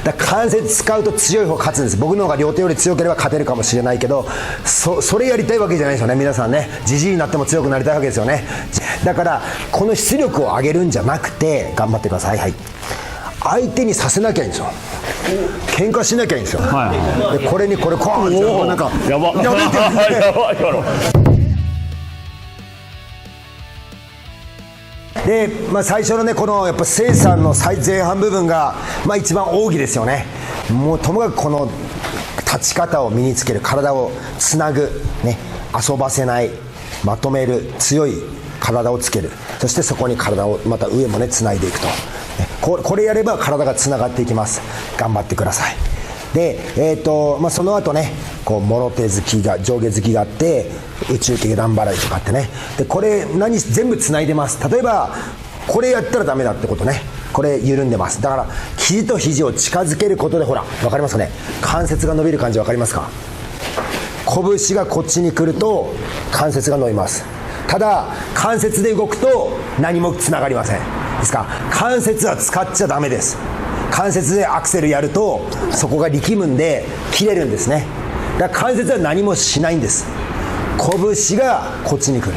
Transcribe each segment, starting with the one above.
だから関節使うと強い方勝つんです。僕の方が両手より強ければ勝てるかもしれないけど、それやりたいわけじゃないですよね。皆さんね、じじいになっても強くなりたいわけですよね。だからこの出力を上げるんじゃなくて頑張ってください。はい、相手にさせなきゃいいんですよ。喧嘩しなきゃいいんですよ。でこれにこれコーンってなんかやばやべってやばいやろ。で、最初のね、このやっぱ生産の前半部分が、一番奥義ですよね。もうともかくこの立ち方を身につける、体をつなぐ、ね、遊ばせない、まとめる、強い体をつける、そしてそこに体をまた上もねつないでいくと、これやれば体がつながっていきます。頑張ってください。で、その後ね、こうもろ手突きが上下突きがあって、宇宙的ラン払いとかってね、でこれ全部つないでます。例えばこれやったらダメだってことね、これ緩んでます。だから肘と肘を近づけることで、ほら分かりますかね、関節が伸びる感じ分かりますか。拳がこっちに来ると関節が伸びます。ただ関節で動くと何もつながりません。ですから関節は使っちゃダメです。関節でアクセルやるとそこが力むんで切れるんですね。だから関節は何もしないんです。拳がこっちに来る、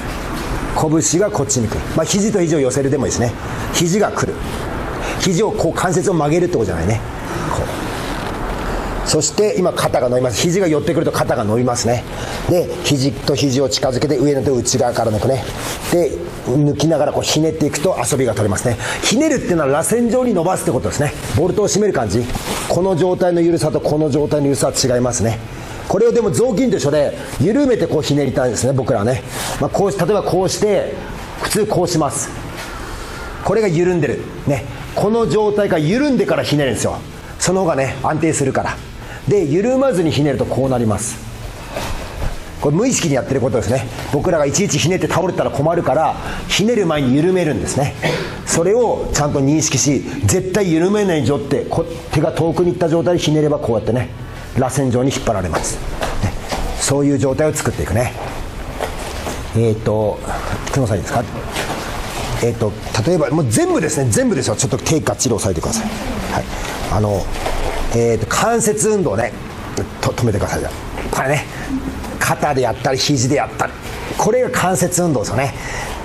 拳がこっちに来る、肘と肘を寄せるでもいいですね。肘が来る、肘をこう関節を曲げるってことじゃないね。こう、そして今肩が伸びます。肘が寄ってくると肩が伸びますね。で肘と肘を近づけて上の手を内側から抜くね。で抜きながらこうひねっていくと遊びが取れますね。ひねるっていうのは螺旋状に伸ばすってことですね。ボルトを締める感じ。この状態の緩さとこの状態の緩さは違いますね。これをでも雑巾と一緒で緩めてこうひねりたいんですね、僕らはね。こう例えばこうして普通こうします。これが緩んでるね。この状態が緩んでからひねるんですよ。その方がね安定するから。で緩まずにひねるとこうなります。これ無意識にやってることですね。僕らがいちいちひねって倒れたら困るから、ひねる前に緩めるんですね。それをちゃんと認識し、絶対緩めないぞって手が遠くに行った状態でひねれば、こうやってね螺旋状に引っ張られます、ね、そういう状態を作っていくね。久野さんいいですか。例えばもう全部ですね、全部ですよ。ちょっと手がっちり押さえてください。はい、関節運動ね、止めてください。これね、肩でやったり肘でやったり、これが関節運動ですよね。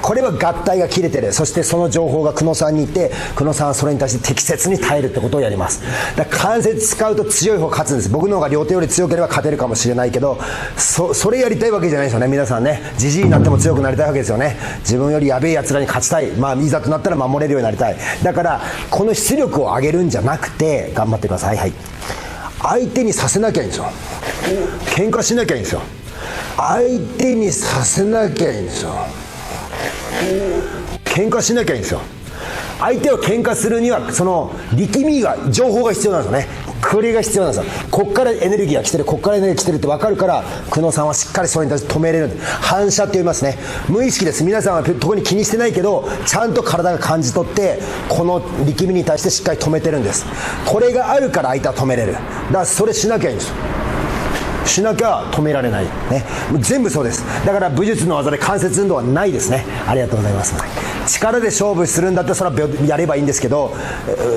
これは合体が切れてる。そしてその情報が久野さんにいて、久野さんはそれに対して適切に耐えるってことをやります。だから関節使うと強い方勝つんです。僕の方が両手より強ければ勝てるかもしれないけど、それやりたいわけじゃないですよね。皆さんね、じじいになっても強くなりたいわけですよね。自分よりやべえやつらに勝ちたい、いざとなったら守れるようになりたい。だからこの出力を上げるんじゃなくて頑張ってください。はい、相手にさせなきゃいいんですよ。喧嘩しなきゃいいんですよ。相手にさせなきゃいいんですよ。喧嘩しなきゃいいんですよ。相手を喧嘩するにはその力みが、情報が必要なんですよね。これが必要なんですよ。こっからエネルギーが来てる、こっからエネルギーが来てるって分かるから、久野さんはしっかりそれに対して止めれる。反射って言いますね。無意識です。皆さんは特に気にしてないけど、ちゃんと体が感じ取ってこの力みに対してしっかり止めてるんです。これがあるから相手は止めれる。だからそれしなきゃいいんですよ。しなきゃ止められない、ね、全部そうです。だから武術の技で関節運動はないですね。ありがとうございます。力で勝負するんだったらそれはやればいいんですけど、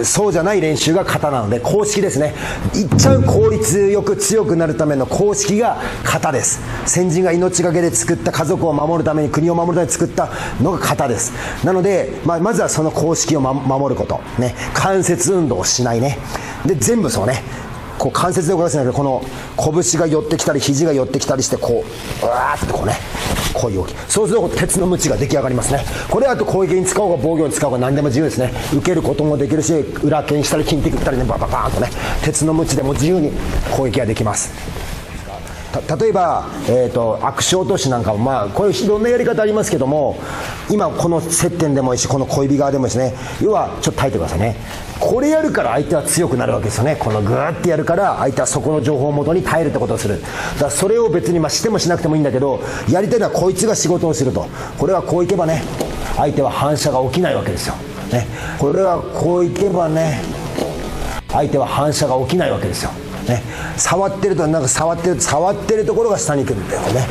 そうじゃない練習が型なので、公式ですね。いっちゃん効率よく強くなるための公式が型です。先人が命がけで作った、家族を守るために、国を守るために作ったのが型です。なので、まずはその公式を守ること、ね、関節運動をしないね。で全部そうね、こう関節で動かすんだけど、この拳が寄ってきたり肘が寄ってきたりして、こうわーってこうね、こういう動き。そうすると鉄の鞭が出来上がりますね。これはあと攻撃に使おうが防御に使おうが何でも自由ですね。受けることもできるし、裏剣したり筋肉打ったりね、バババーンとね、鉄の鞭でも自由に攻撃ができます。例えば、悪手落としなんかも、これいろんなやり方ありますけども、今この接点でもいいし、この小指側でもいいですね。要はちょっと耐えてくださいね。これやるから相手は強くなるわけですよね。このグーってやるから相手はそこの情報をもとに耐えるってことをする。だからそれを別にしてもしなくてもいいんだけど、やりたいのはこいつが仕事をすると。これはこういけばね、相手は反射が起きないわけですよ、ね、これはこういけばね、相手は反射が起きないわけですよ、ね、触ってるとなんか触ってるところが下に来るんだよね。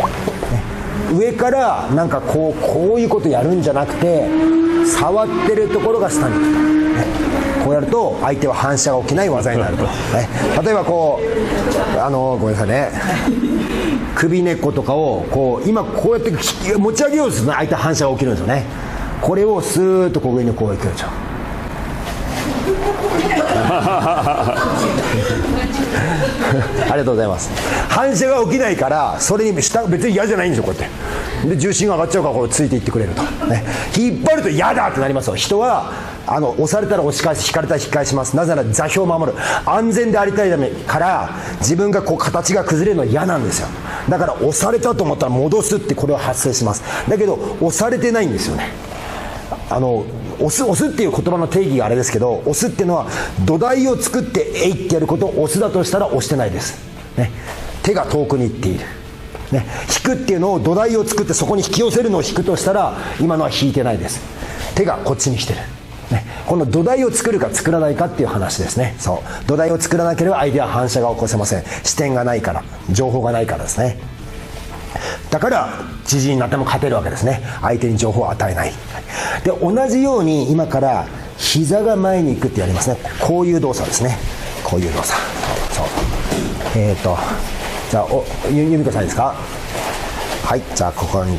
上からなんかこういうことやるんじゃなくて、触ってるところが下に来る、ね、こうやると相手は反射が起きない技になると、ね、例えばこうごめんなさいね、首根っことかをこう今こうやって持ち上げようとすると相手反射が起きるんですよね。これをスーッとこう上にこういくでしょありがとうございます。反射が起きないからそれに下別に嫌じゃないんですよ。こうやってで重心が上がっちゃうからこうついていってくれると、ね、引っ張ると嫌だってなりますよ。人は押されたら押し返す、引かれたら引き返します。なぜなら座標を守る、安全でありたいためから自分がこう形が崩れるのは嫌なんですよ。だから押されたと思ったら戻すってこれは発生します。だけど押されてないんですよね。押すっていう言葉の定義があれですけど、押すっていうのは土台を作ってえいってやることを押すだとしたら押してないです、ね、手が遠くに行っている、ね、引くっていうのを土台を作ってそこに引き寄せるのを引くとしたら今のは引いてないです。手がこっちに来てる、ね、この土台を作るか作らないかっていう話ですね。そう土台を作らなければ相手は反射が起こせません。視点がないから、情報がないからですね。だから知事になっても勝てるわけですね。相手に情報を与えない。で同じように今から膝が前に行くってやりますね。こういう動作ですね。こういう動作。そうじゃあ由美子さんですか。はい、じゃあここに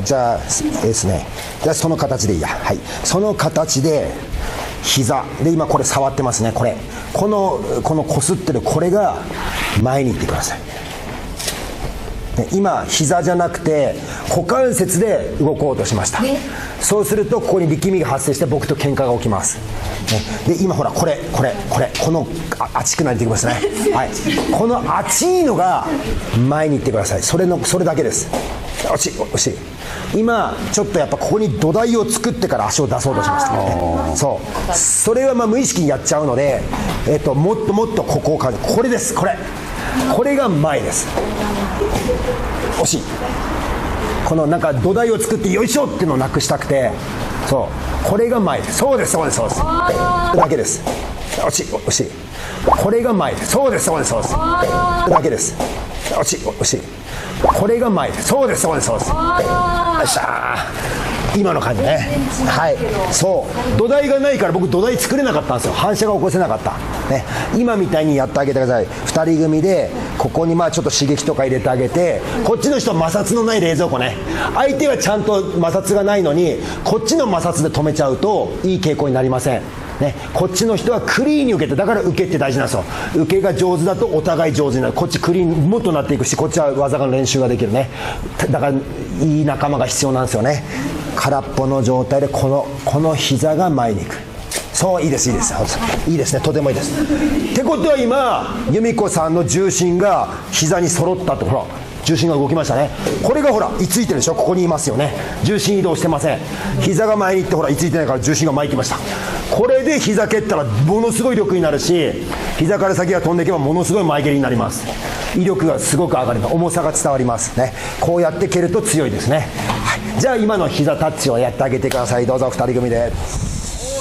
じゃあですね、じゃあその形でいいや。はい、その形で膝で今これ触ってますね。このこすってるこれが前に行ってください。今膝じゃなくて股関節で動こうとしました。そうするとここに力みが発生して僕と喧嘩が起きます。で今ほらこの熱くなってきますね。はい、この熱いのが前に行ってください。それだけです。惜しい。今ちょっとやっぱここに土台を作ってから足を出そうとしました。それは無意識にやっちゃうので、もっとここを感じる。これです。これが前です。惜しい。このなんか土台を作ってよいしょっていうのをなくしたくて、これが前です。そうですだけです。惜しい。これが前です。そうですだけです。惜しい。これが前です。そうです。よっしゃー、今の感じね。はい、土台がないから僕土台作れなかったんですよ。反射が起こせなかった、ね、今みたいにやってあげてください。2人組でここにちょっと刺激とか入れてあげて、こっちの人は摩擦のない冷蔵庫ね。相手はちゃんと摩擦がないのにこっちの摩擦で止めちゃうといい傾向になりません。ね、こっちの人はクリーンに受けて、だから受けって大事なんですよ。受けが上手だとお互い上手になる。こっちクリーンもっとなっていくし、こっちは技の練習ができるね。だからいい仲間が必要なんですよね。空っぽの状態でこの膝が前に行く。いいですね、とてもいいです。ってことは今由美子さんの重心が膝に揃ったと。ほら重心が動きましたね。これがほら居ついてるでしょ。ここにいますよね。重心移動してません。膝が前に行ってほら居ついてないから重心が前に行きました。これで膝蹴ったらものすごい力になるし、膝から先が飛んでいけばものすごい前蹴りになります。威力がすごく上がります。重さが伝わりますね。こうやって蹴ると強いですね。はい、じゃあ今の膝タッチをやってあげてください。どうぞ2人組で。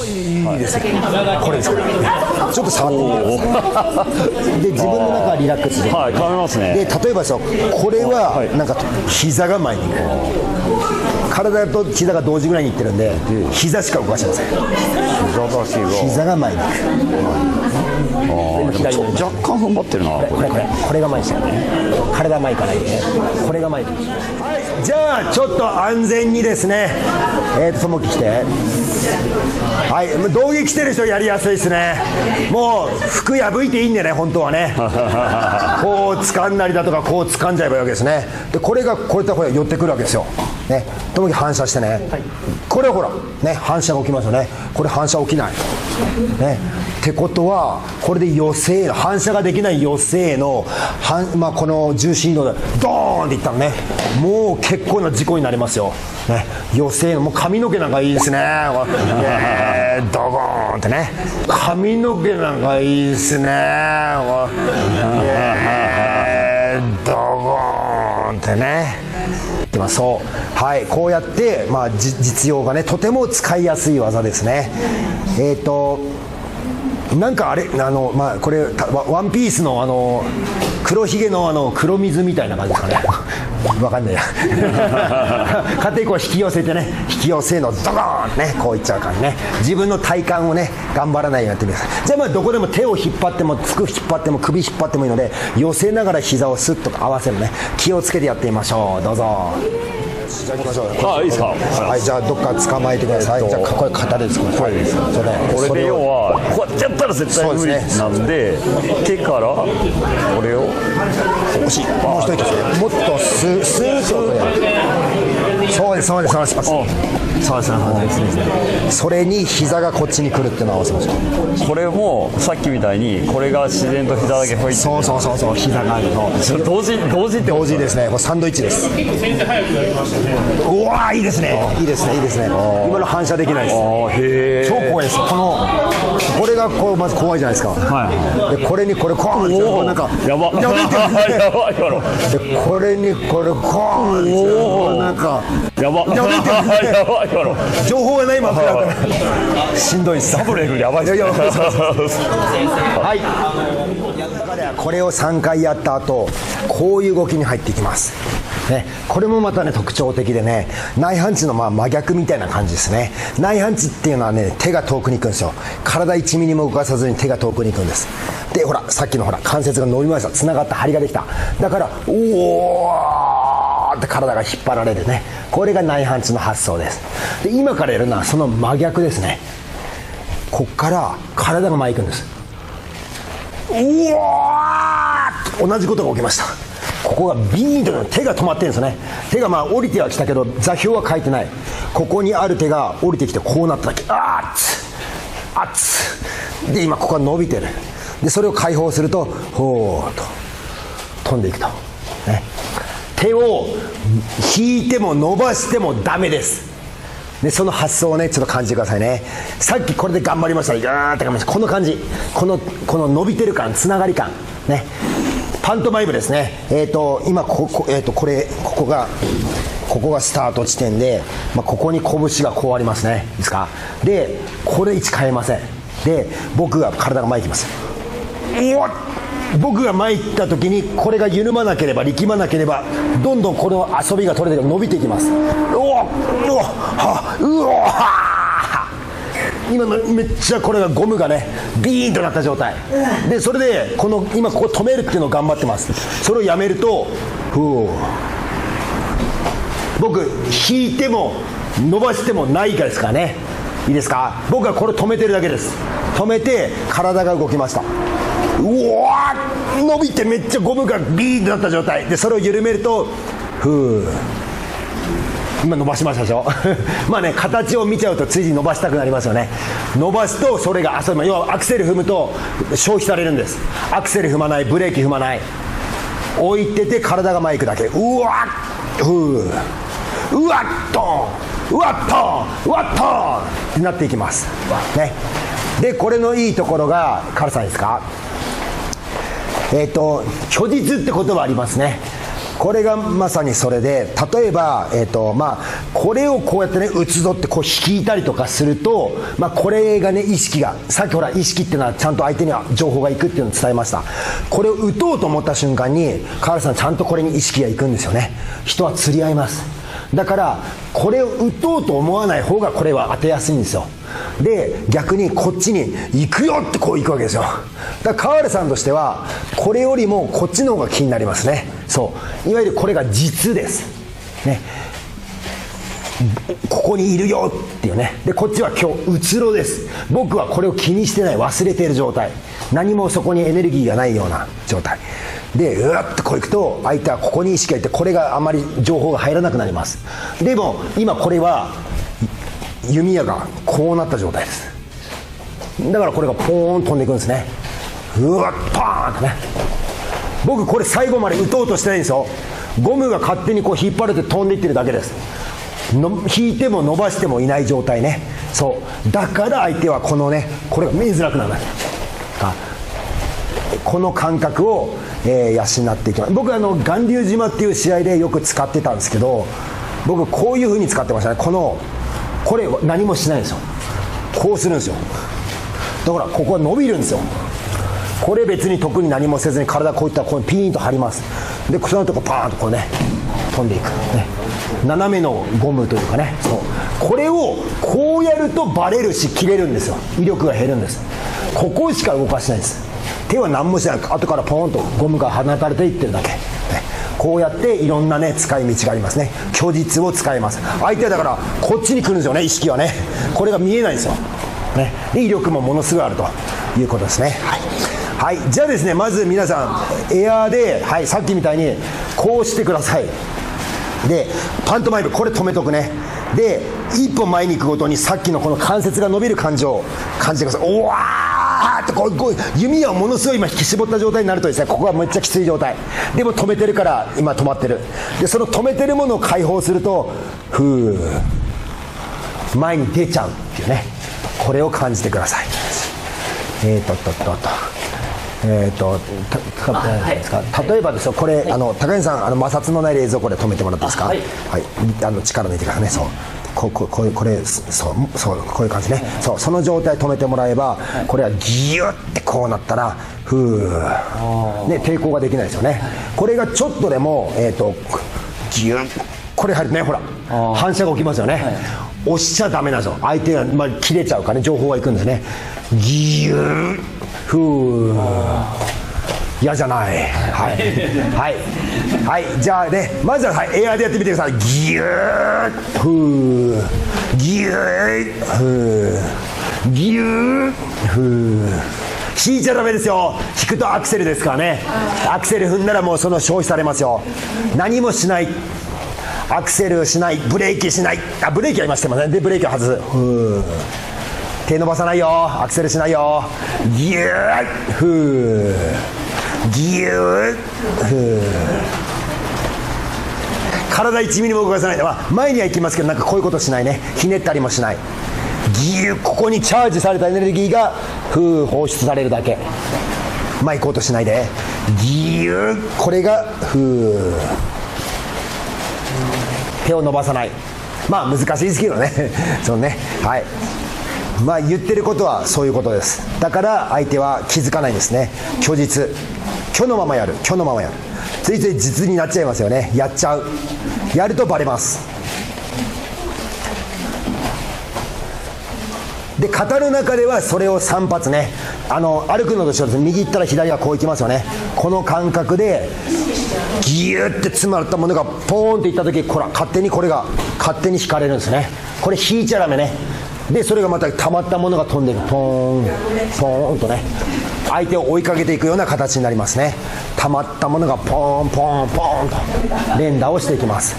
いいですね。これです。ちょっと触ってみてください。で自分の中はリラックスで、はい、変わりますね。で例えばこれはなんか膝が前に行く。体と膝が同時ぐらいにいってるんで、膝しか動かしません。膝が前に行く。若干踏ん張ってるな。これが前ですよね。体前からいいね。これが前に。じゃあちょっと安全にですね、ともき来て。はい、道着着てる人やりやすいですね。もう服破いていいんでね、本当はね。こう掴んだりだとかこう掴んじゃえばいいわけですね。でこれがこういったら寄ってくるわけですよ。ね、ともき反射してね。これはほらね、反射が起きますよね。これ反射起きない。ね。ってことはこれで余生反射ができない余生のこの重心移動でドーンっていったらね、もう結構な事故になりますよ。ね、余生のもう髪の毛なんかいいですね。ドゴーンってね、髪の毛なんかいいですね。ドゴーンってね。はい、こうやって、実用がねとても使いやすい技ですね。なんかあれこれワンピースの黒ひげの黒水みたいな感じですかね。わかんないや勝手にこう引き寄せてね、引き寄せのドゴーンね、こういっちゃうからね、自分の体幹をね頑張らないようにやってみてください。じゃあどこでも手を引っ張っても服引っ張っても首引っ張ってもいいので、寄せながら膝をスッと合わせるね、気をつけてやってみましょう。どうぞ。じゃあ行きましょう。いいですか。はい、じゃあどっか捕まえてください。じゃあこれ肩です。これです。これで要はこうやってやったら絶対無理なんで、手からこれを惜しい。もう一息ですね。もっとスーッとやる。そうです、そうです、そうです。そうですね。それに膝がこっちに来るっていうのを合わせましょう。これもさっきみたいにこれが自然と膝だけ吹いて、そう膝があるの同時って同時ですね。これサンドイッチです。うわー、いいですね、いいですね、いいですね。今の反射できないです。超怖いです。これがこうまず怖いじゃないですか。でこれにこれコーン、なんかやばやばいでこれにこれコーン、なんかやば情報がないままだからしんどいです。サブレフやばいですね。はい。彼はこれを3回やった後、こういう動きに入っていきますね。これもまたね特徴的でね、内反地の真逆みたいな感じですね。内反地っていうのはね、手が遠くに行くんですよ。体1ミリも動かさずに手が遠くに行くんです。でほら、さっきのほら関節が伸びました。つながった張りができた。だからおーって体が引っ張られるね。これが内反地の発想です。で今からやるのはその真逆ですね。こっから体が前行くんです。うわー、同じことが起きました。ここがビーンと手が止まってるんですよね。手が降りてはきたけど座標は書いてない。ここにある手が降りてきてこうなっただけ。あっつで今ここが伸びてる。でそれを解放するとほーっと飛んでいくと、ね、手を引いても伸ばしてもダメです。でその発想をねちょっと感じてくださいね。さっきこれで頑張りました。ガーって頑張りました。この感じ、この伸びてる感、つながり感ね、パントマイムですね。今ここがスタート地点で、ここに拳がこうありますね。いいですか。でこれ位置変えません。で僕が体が前行きます。僕が前行った時にこれが緩まなければ力まなければどんどんこの遊びが取れて伸びていきます。今のめっちゃこれがゴムがねビーンとなった状態で、それで今ここ止めるっていうのを頑張ってます。それをやめると僕引いても伸ばしてもないかですからね。いいですか。僕はこれ止めてるだけです。止めて体が動きました。伸びてめっちゃゴムがビーンとなった状態で、それを緩めると今伸ばしましたでしょ形を見ちゃうとついに伸ばしたくなりますよね。伸ばすとそれが要はアクセル踏むと消費されるんです。アクセル踏まない、ブレーキ踏まない、置いてて体が前行くだけ。うわっとうわっとってなっていきますね。でこれのいいところがカルさんですか。虚実って言葉ありますね。これがまさにそれで、例えば、これをこうやってね打つぞってこう引いたりとかすると、これがね意識が、さっきほら意識っていうのはちゃんと相手には情報がいくっていうのを伝えました。これを打とうと思った瞬間にカールさんちゃんとこれに意識がいくんですよね。人は釣り合います。だからこれを打とうと思わない方がこれは当てやすいんですよ。で逆にこっちに行くよってこう行くわけですよ。だからカールさんとしてはこれよりもこっちの方が気になりますね。そういわゆるこれが実ですね。ここにいるよっていうね。でこっちは今日うつろです。僕はこれを気にしてない、忘れている状態、何もそこにエネルギーがないような状態でうわっとこういくと相手はここに意識がいってこれがあまり情報が入らなくなります。でも今これは弓矢がこうなった状態です。だからこれがポーン飛んでいくんですね。うわっパーンとね。僕これ最後まで打とうとしてないんですよ。ゴムが勝手にこう引っ張れて飛んでいってるだけです。引いても伸ばしてもいない状態ね。そうだから相手はこのねこれが見えづらくなるんです。この感覚を、養っていきます。僕巌流島っていう試合でよく使ってたんですけど、僕こういう風に使ってましたね。これ何もしないんですよ。こうするんですよ。だからここは伸びるんですよ。これ別に特に何もせずに体こういったらこうピーンと張ります。でそのとこパーンとこうね飛んでいく、ね、斜めのゴムというかね、そうこれをこうやるとバレるし切れるんですよ。威力が減るんです。ここしか動かしないんです。手は何もしない。後からポーンとゴムが放たれていってるだけ、ね、こうやっていろんなね使い道がありますね。虚実を使います。相手はだからこっちに来るんですよね。意識はねこれが見えないんですよ、ね、で威力もものすごいあるということですね。はい、はい、じゃあですね、まず皆さんエアーで、はい、さっきみたいにこうしてください。でパントマイムこれ止めとくね。で一歩前に行くごとにさっきのこの関節が伸びる感じを感じてください。おわーっとこう弓をものすごい今引き絞った状態になるとですね、ここがめっちゃきつい状態でも止めてるから今止まってる。でその止めてるものを解放するとふー前に出ちゃうっていうね、これを感じてください。例えばですよ、これ高橋さん摩擦のない冷蔵庫で止めてもらっていいですか。はい、はい、力抜いてくださいね。そうこれそうこういう感じね。その状態止めてもらえば、これはギュッてこうなったらふー、ね、抵抗ができないですよね。これがちょっとでもギュッこれ入るね、ほら反射が起きますよね。押しちゃダメなんですよ。相手が、切れちゃうからね、情報がいくんですね。ギュッふー嫌じゃない。はいはいはい、じゃあね、まずは、はい、エアーでやってみてください。ギューふーギューふーギューふー引いちゃダメですよ。引くとアクセルですからね。アクセル踏んだらもうその消費されますよ。何もしない、アクセルしない、ブレーキしない、ブレーキは今してません。でブレーキを外す。ふー手伸ばさないよ、アクセルしないよ。ギューふーギューふー体1ミリも動かさない。前には行きますけど、なんかこういうことしないね。ひねったりもしない。ギューここにチャージされたエネルギーがふー放出されるだけ。前行こうとしないで。ギューこれがふー手を伸ばさない。難しいですけどねそうね、はい、言ってることはそういうことです。だから相手は気づかないんですね。虚実、虚のままやる、虚のままやる。ついつい実になっちゃいますよね。やっちゃう、やるとバレます。で型の中ではそれを3発ね、歩くのと一緒です。右行ったら左はこう行きますよね。この感覚でギューって詰まったものがポーンっていった時、勝手にこれが勝手に引かれるんですね。これ引いちゃダメね。でそれがまた溜まったものが飛んでいく、ポーンポーンとね、相手を追いかけていくような形になりますね。溜まったものがポーンポーンポーンと連打をしていきます。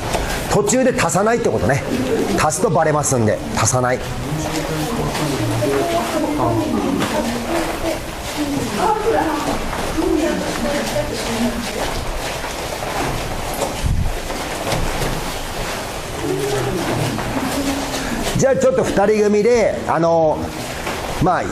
途中で足さないってことね。足すとバレますんで足さない。じゃあちょっと2人組で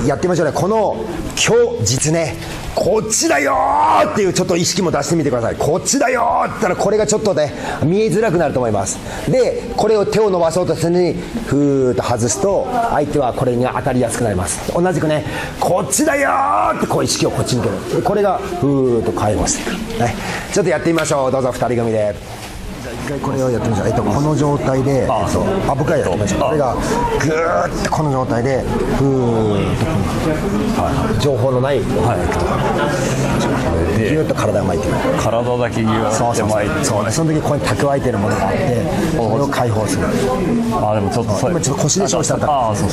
やってみましょうね。この虚実ね、こっちだよーっていうちょっと意識も出してみてください。こっちだよーって言ったらこれがちょっとね見えづらくなると思います。でこれを手を伸ばそうとするのにふーっと外すと相手はこれに当たりやすくなります。同じくね、こっちだよーってこう意識をこっちに向ける。これがふーっと解放していく、ね、ちょっとやってみましょう。どうぞ2人組で。一回これをやってみましょう。この状態で僕らやってみましょう。これがグーッてこの状態でふーっと情報のない方に行くと、ギューッと体が巻いてる。体だけギューッて巻いて、その時ここに蓄えてるものがあってそれを解放する。でもちょっと今ちょっと腰で消費された。そう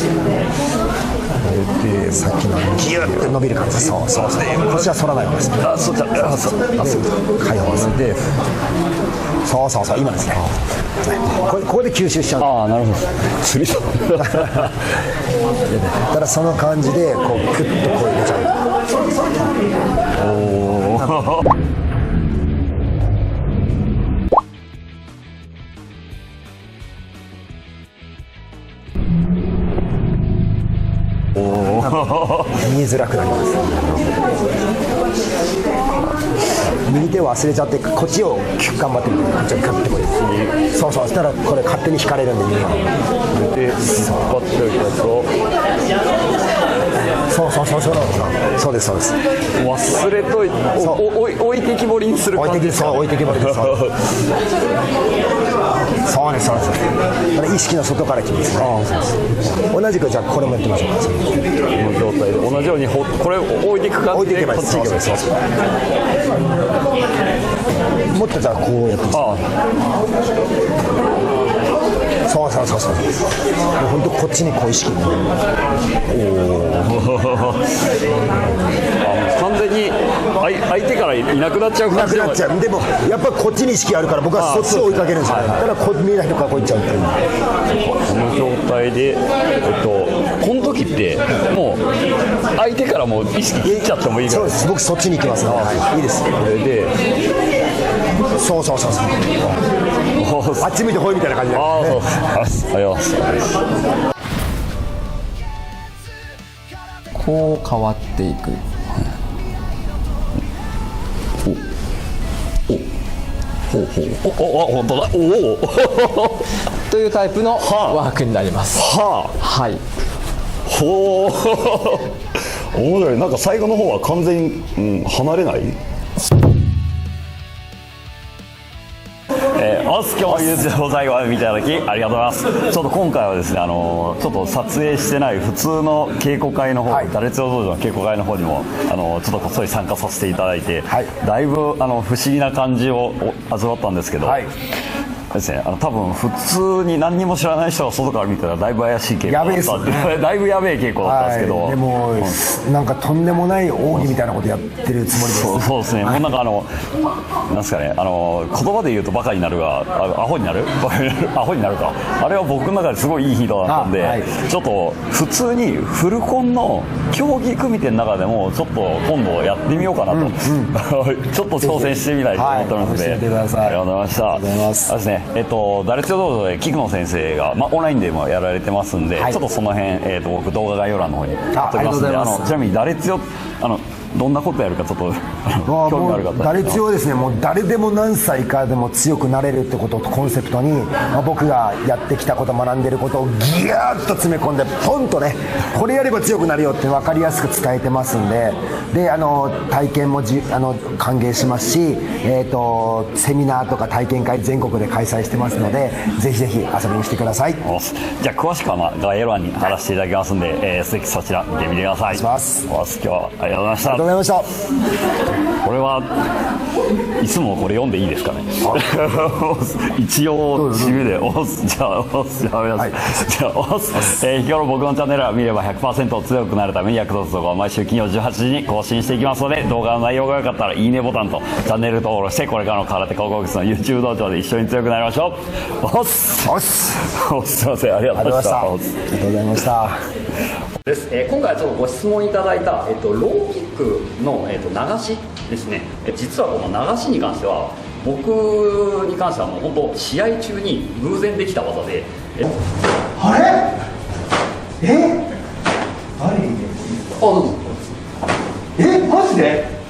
でさっきのギューッて伸びる感じ。そう腰は反らないわけです。解放する。でそう今ですね。ここで吸収しちゃう。なるほど。釣りそうただその感じでこうクッとこう入れちゃう。見えづらくなります。右手を忘れちゃってこっちを頑張ってみて、こっちをカッてこれそうそしたらこれ勝手に引かれるんで、右はで引っ張っておいたやつをそうそうですそうです。忘れといて置いてきぼりにする感じですか、ね、置いてきぼりです。そうですこれ意識の外から来ますね。同じくじゃあこれもやってみましょうか。この状態で同じようにこれを置いていく感じでこっち行けばいいですか。もっとじゃあこうやってみます。そう本当こっちにこう意識を。完全に相手からいなくなっちゃう感じ。でもやっぱこっちに意識あるから僕はそっちを追いかけるんですよ。だから見えない人からこういっちゃうっていう。この状態でこの時ってもう相手からもう意識切っちゃってもいいから。そうです。僕そっちに行きますね。いいです。これでそうあっち見てほいみたいな感じで。こう変わっていく。本当だ。というタイプのワークになります。はい。ほう。面白い。なんか最後の方は完全に、離れない。今日も YouTube を最後まで見ていただきありがとうございます。ちょっと今回はですね、ちょっと撮影してない普通の稽古会の方、ダレツヨ道場の稽古会の方にもちょっとこっそり参加させていただいて、だいぶ不思議な感じを味わったんですけど、ですね、多分普通に何にも知らない人が外から見たらだいぶ怪しい稽古だったんで、だいぶやべえ稽古だったんですけど、でもなんかとんでもない奥義みたいなことやってるつもりです。そうですね。もうなんかなんですかね、言葉で言うとバカになるがアホになるアホになるか、あれは僕の中ですごいいいヒートだったんで、ちょっと普通にフルコンの競技組手の中でもちょっと今度やってみようかなと、ちょっと挑戦してみたいと思ってますので、ありがとうございました。ですね、ダレツヨ道場で菊野先生が、オンラインでもやられてますんで、ちょっとその辺、僕動画概要欄の方に貼っておきますので、ちなみにダレツヨどんなことやるかちょっと興味ある方。ダレツヨはですね、もう誰でも何歳からでも強くなれるってことをコンセプトに、僕がやってきたこと、学んでることをギューッと詰め込んでポンとね、これやれば強くなるよって分かりやすく伝えてますんで、体験も歓迎しますし、セミナーとか体験会全国で開催してますので、ぜひぜひ遊びに来てください。じゃあ詳しくは概要欄に貼らせていただきますんで、ぜひそちら見てみてください。お願いします。今日はありがとうございました。ありがとうございました。これはいつもこれ読んでいいですかね。一応締めでじゃあ今日の僕のチャンネルは見れば 100% 強くなるために役立つ動画を毎週金曜18時に更新していきますので、動画の内容が良かったらいいねボタンとチャンネル登録して、これからの空手高校室の YouTube 道場で一緒に強くなりましょう。すいません、ありがとうございました。ありがとうございました。です。今回はちょっとご質問いただいた、ローキックの、流しですね。実はこの流しに関しては僕に関してはもう本当試合中に偶然できた技で、あれ誰？どうぞ。マジで？